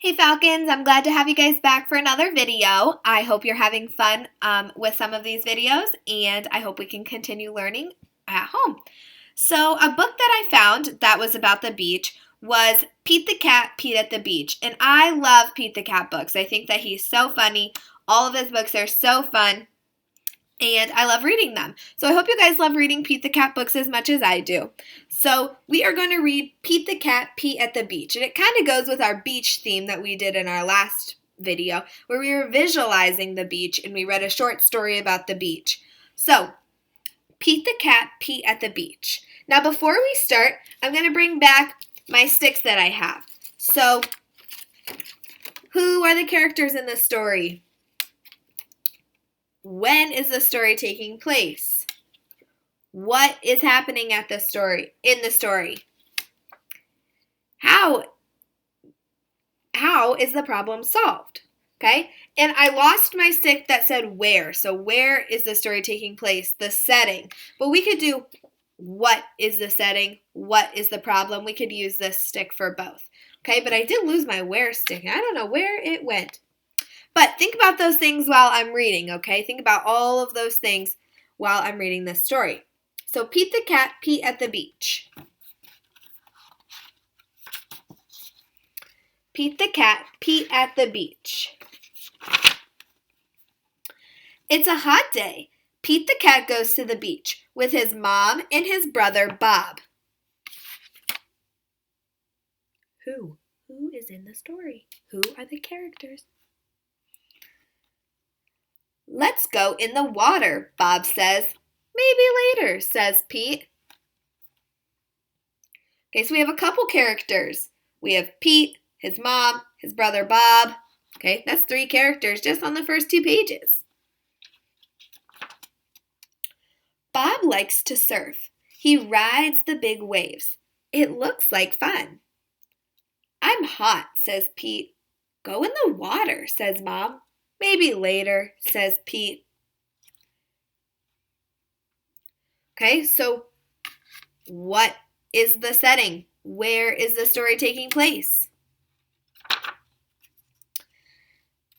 Hey Falcons, I'm glad to have you guys back for another video. I hope you're having fun with some of these videos, and I hope we can continue learning at home. So a book that I found that was about the beach was Pete the Cat, Pete at the Beach. And I love Pete the Cat books. I think that he's so funny. All of his books are so fun. And I love reading them. So I hope you guys love reading Pete the Cat books as much as I do. So we are going to read Pete the Cat, Pete at the Beach. And it kind of goes with our beach theme that we did in our last video, where we were visualizing the beach and we read a short story about the beach. So, Pete the Cat, Pete at the Beach. Now before we start, I'm going to bring back my sticks that I have. So, who are the characters in the story? When is the story taking place? What is happening in the story? How is the problem solved? Okay? And I lost my stick that said where. So where is the story taking place? The setting. But we could do what is the setting? What is the problem? We could use this stick for both. Okay? But I did lose my where stick. I don't know where it went. But think about those things while I'm reading, okay? Think about all of those things while I'm reading this story. So Pete the Cat, Pete at the Beach. Pete the Cat, Pete at the Beach. It's a hot day. Pete the Cat goes to the beach with his mom and his brother Bob. Who? Who is in the story? Who are the characters? Let's go in the water, Bob says. Maybe later, says Pete. Okay, so we have a couple characters. We have Pete, his mom, his brother Bob. Okay, that's 3 characters just on the first 2 pages. Bob likes to surf. He rides the big waves. It looks like fun. I'm hot, says Pete. Go in the water, says Mom. Maybe later, says Pete. Okay, so what is the setting? Where is the story taking place?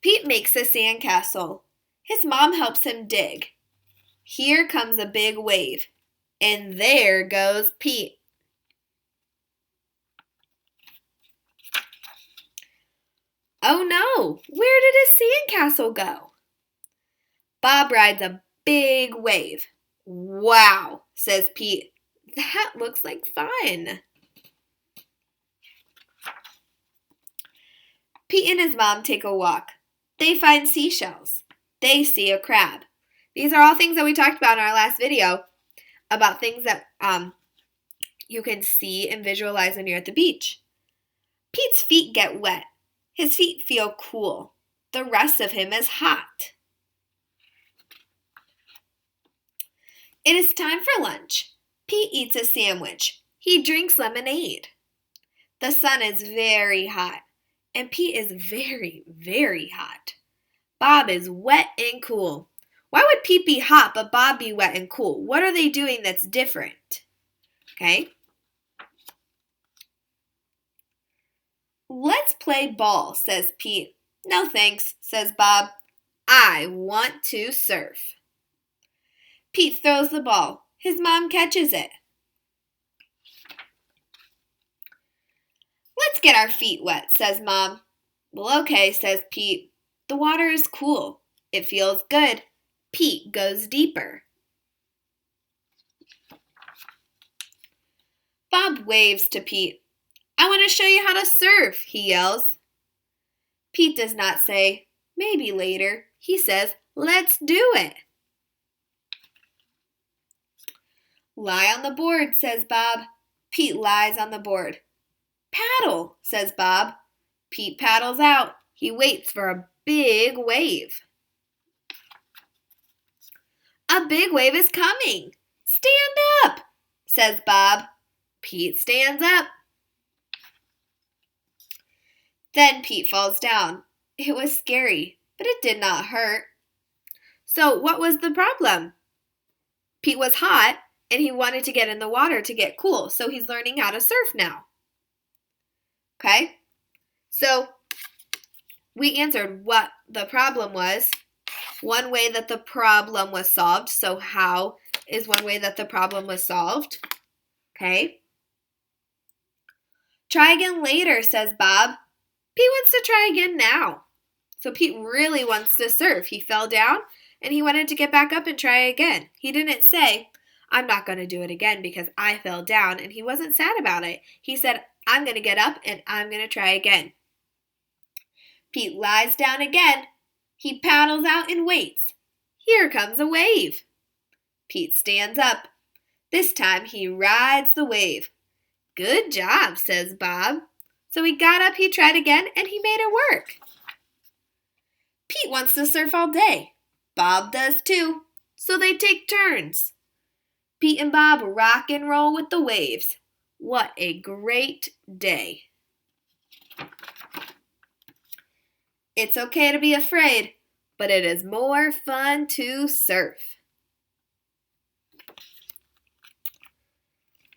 Pete makes a sandcastle. His mom helps him dig. Here comes a big wave, and there goes Pete. Oh no, where did his sandcastle go? Bob rides a big wave. Wow, says Pete. That looks like fun. Pete and his mom take a walk. They find seashells. They see a crab. These are all things that we talked about in our last video about things that you can see and visualize when you're at the beach. Pete's feet get wet. His feet feel cool. The rest of him is hot. It is time for lunch. Pete eats a sandwich. He drinks lemonade. The sun is very hot, and Pete is very, very hot. Bob is wet and cool. Why would Pete be hot but Bob be wet and cool? What are they doing that's different? Okay. Let's play ball, says Pete. No thanks, says Bob. I want to surf. Pete throws the ball. His mom catches it. Let's get our feet wet, says Mom. Well, okay, says Pete. The water is cool. It feels good. Pete goes deeper. Bob waves to Pete. I want to show you how to surf, he yells. Pete does not say, maybe later. He says, let's do it. Lie on the board, says Bob. Pete lies on the board. Paddle, says Bob. Pete paddles out. He waits for a big wave. A big wave is coming. Stand up, says Bob. Pete stands up. Then Pete falls down. It was scary, but it did not hurt. So what was the problem? Pete was hot, and he wanted to get in the water to get cool, so he's learning how to surf now. Okay? So we answered what the problem was. One way that the problem was solved. So how is one way that the problem was solved? Okay. Try again later, says Bob. Pete wants to try again now. So Pete really wants to surf. He fell down and he wanted to get back up and try again. He didn't say, I'm not going to do it again because I fell down, and he wasn't sad about it. He said, I'm going to get up and I'm going to try again. Pete lies down again. He paddles out and waits. Here comes a wave. Pete stands up. This time he rides the wave. Good job, says Bob. So he got up, he tried again, and he made it work. Pete wants to surf all day. Bob does too. So they take turns. Pete and Bob rock and roll with the waves. What a great day. It's okay to be afraid, but it is more fun to surf.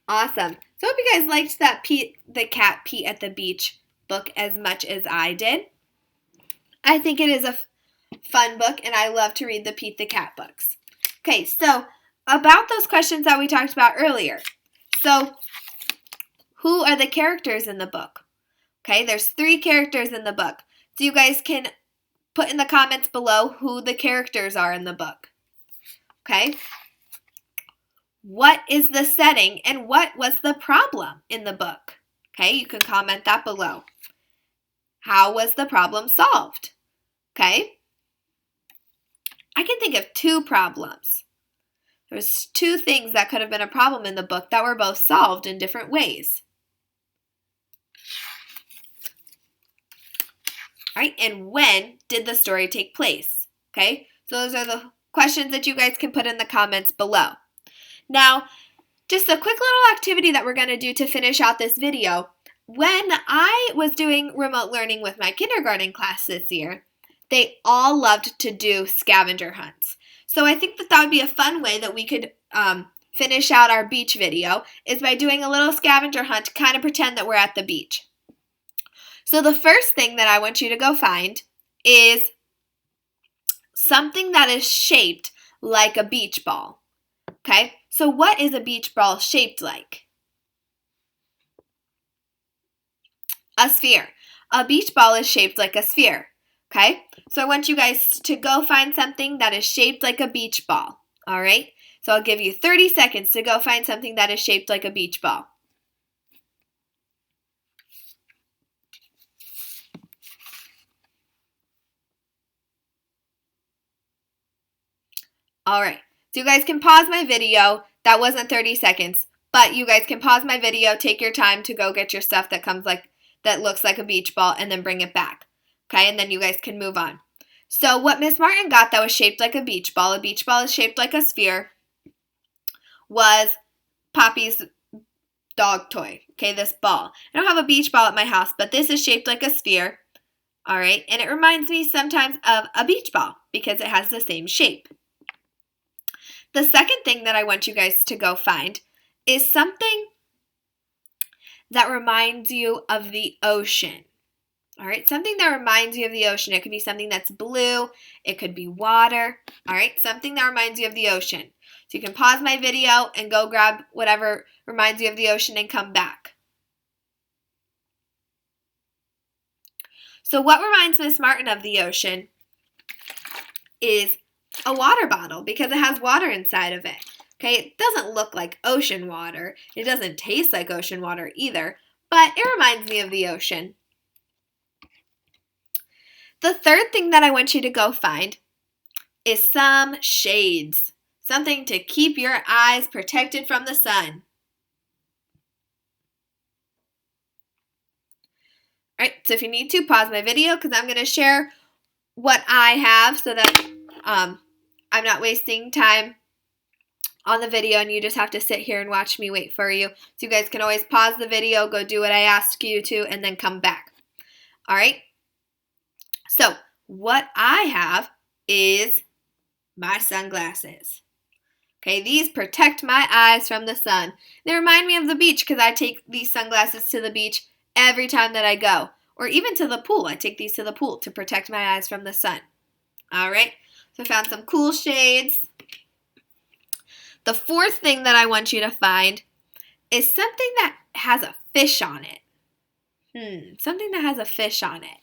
Awesome. So I hope you guys liked that Pete the Cat Pete at the Beach book as much as I did. I think it is a fun book, and I love to read the Pete the Cat books. Okay, so about those questions that we talked about earlier. So, who are the characters in the book? Okay, there's 3 characters in the book. So you guys can put in the comments below who the characters are in the book. Okay? What is the setting and what was the problem in the book? Okay, you can comment that below. How was the problem solved? Okay? I can think of 2 problems. There's 2 things that could have been a problem in the book that were both solved in different ways. All right, and when did the story take place? Okay, so those are the questions that you guys can put in the comments below. Now, just a quick little activity that we're going to do to finish out this video. When I was doing remote learning with my kindergarten class this year, they all loved to do scavenger hunts. So I think that would be a fun way that we could finish out our beach video is by doing a little scavenger hunt to kind of pretend that we're at the beach. So the first thing that I want you to go find is something that is shaped like a beach ball. Okay, so what is a beach ball shaped like? A sphere. A beach ball is shaped like a sphere. Okay, so I want you guys to go find something that is shaped like a beach ball. All right, so I'll give you 30 seconds to go find something that is shaped like a beach ball. All right, so you guys can pause my video. That wasn't 30 seconds, but you guys can pause my video, take your time to go get your stuff that looks like a beach ball, and then bring it back. Okay, and then you guys can move on. So what Miss Martin got that was shaped like a beach ball is shaped like a sphere, was Poppy's dog toy. Okay, this ball. I don't have a beach ball at my house, but this is shaped like a sphere. All right, and it reminds me sometimes of a beach ball because it has the same shape. The second thing that I want you guys to go find is something that reminds you of the ocean. All right, something that reminds you of the ocean. It could be something that's blue. It could be water. All right, something that reminds you of the ocean. So you can pause my video and go grab whatever reminds you of the ocean and come back. So what reminds Miss Martin of the ocean is a water bottle because it has water inside of it. Okay, it doesn't look like ocean water. It doesn't taste like ocean water either, but it reminds me of the ocean. The third thing that I want you to go find is some shades. Something to keep your eyes protected from the sun. All right, so if you need to, pause my video because I'm going to share what I have so that I'm not wasting time on the video and you just have to sit here and watch me wait for you. So you guys can always pause the video, go do what I ask you to, and then come back. All right? So what I have is my sunglasses. Okay, these protect my eyes from the sun. They remind me of the beach because I take these sunglasses to the beach every time that I go. or even to the pool. I take these to the pool to protect my eyes from the sun. All right, so I found some cool shades. The fourth thing that I want you to find is something that has a fish on it. Something that has a fish on it.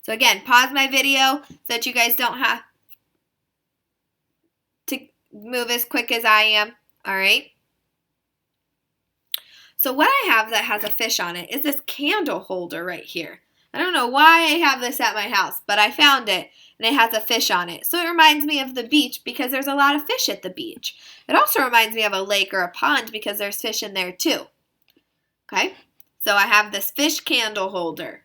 So again, pause my video so that you guys don't have to move as quick as I am. All right. So what I have that has a fish on it is this candle holder right here. I don't know why I have this at my house, but I found it and it has a fish on it. So it reminds me of the beach because there's a lot of fish at the beach. It also reminds me of a lake or a pond because there's fish in there too. Okay, so I have this fish candle holder.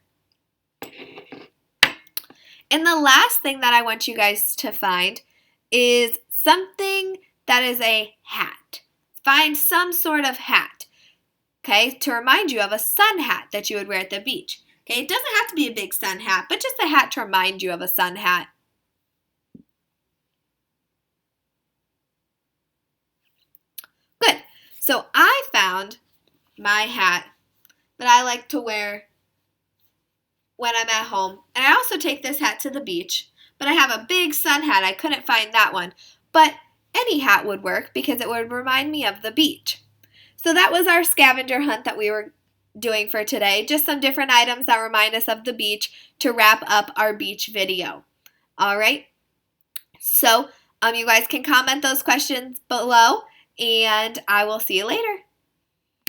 And the last thing that I want you guys to find is something that is a hat. Find some sort of hat, okay, to remind you of a sun hat that you would wear at the beach. Okay, it doesn't have to be a big sun hat, but just a hat to remind you of a sun hat. Good. So I found my hat that I like to wear when I'm at home. And I also take this hat to the beach, but I have a big sun hat. I couldn't find that one, but any hat would work because it would remind me of the beach. So that was our scavenger hunt that we were doing for today. Just some different items that remind us of the beach to wrap up our beach video. All right. So you guys can comment those questions below, and I will see you later.